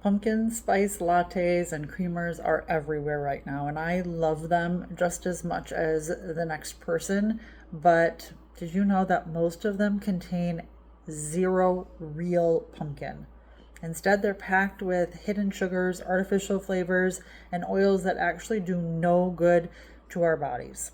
Pumpkin spice lattes and creamers are everywhere right now, and I love them just as much as the next person. But did you know that most of them contain zero real pumpkin? Instead, they're packed with hidden sugars, artificial flavors, and oils that actually do no good to our bodies.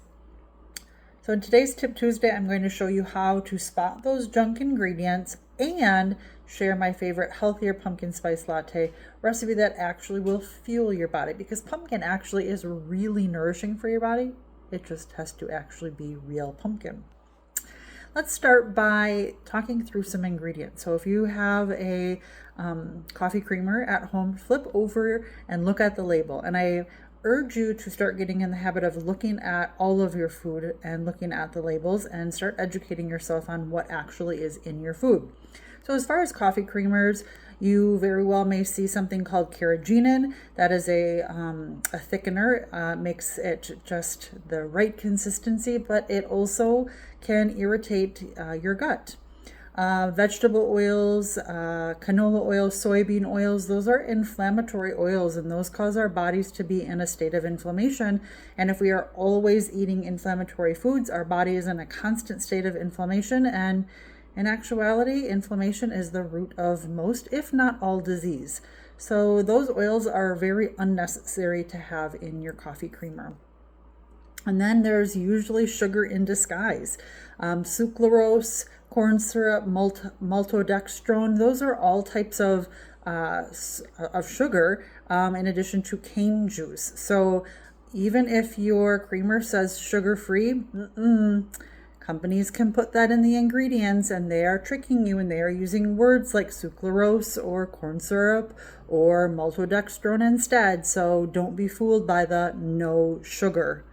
So in today's Tip Tuesday, I'm going to show you how to spot those junk ingredients and share my favorite healthier pumpkin spice latte recipe that actually will fuel your body, because pumpkin actually is really nourishing for your body. It just has to actually be real pumpkin. Let's start by talking through some ingredients. So if you have a coffee creamer at home, flip over and look at the label. And I urge you to start getting in the habit of looking at all of your food and looking at the labels and start educating yourself on what actually is in your food. So as far as coffee creamers, you very well may see something called carrageenan. That is a thickener, makes it just the right consistency, but it also can irritate your gut. Vegetable oils, canola oil, soybean oils, those are inflammatory oils, and those cause our bodies to be in a state of inflammation. And if we are always eating inflammatory foods, our body is in a constant state of inflammation. And in actuality, inflammation is the root of most, if not all, disease. So those oils are very unnecessary to have in your coffee creamer. And then there's usually sugar in disguise. Sucralose, corn syrup, maltodextrine, those are all types of sugar, in addition to cane juice. So even if your creamer says sugar-free, companies can put that in the ingredients, and they are tricking you, and they are using words like sucralose or corn syrup or maltodextrine instead. So don't be fooled by the no sugar.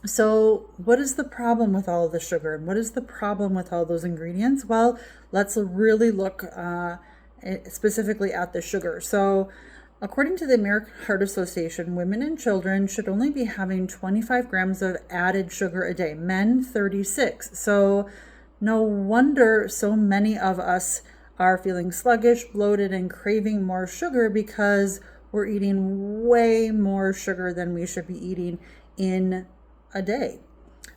So what is the problem with all of the sugar, and what is the problem with all those ingredients? Well, let's really look specifically at the sugar. So according to the American Heart Association, women and children should only be having 25 grams of added sugar a day, men 36. So no wonder so many of us are feeling sluggish, bloated, and craving more sugar, because we're eating way more sugar than we should be eating in a day.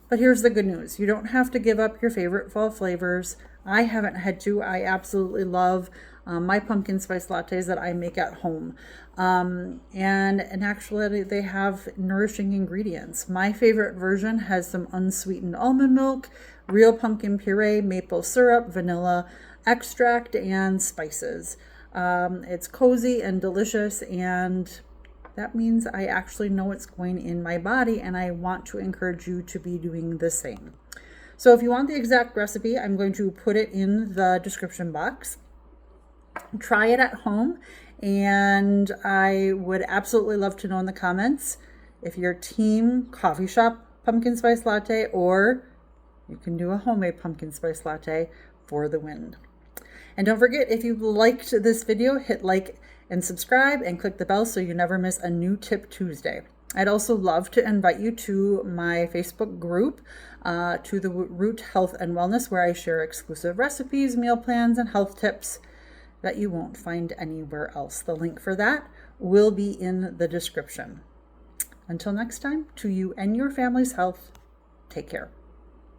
But here's the good news. You don't have to give up your favorite fall flavors. I haven't had to. I absolutely love my pumpkin spice lattes that I make at home. And in actuality, they have nourishing ingredients. My favorite version has some unsweetened almond milk, real pumpkin puree, maple syrup, vanilla extract, and spices. It's cozy and delicious, and that means I actually know what's going in my body, and I want to encourage you to be doing the same. So if you want the exact recipe, I'm going to put it in the description box. Try it at home, and I would absolutely love to know in the comments if you're team coffee shop pumpkin spice latte, or you can do a homemade pumpkin spice latte for the win. And don't forget, if you liked this video, hit like and subscribe and click the bell so you never miss a new Tip Tuesday. I'd also love to invite you to my Facebook group, to the Root Health and Wellness, where I share exclusive recipes, meal plans, and health tips that you won't find anywhere else. The link for that will be in the description. Until next time, to you and your family's health, take care.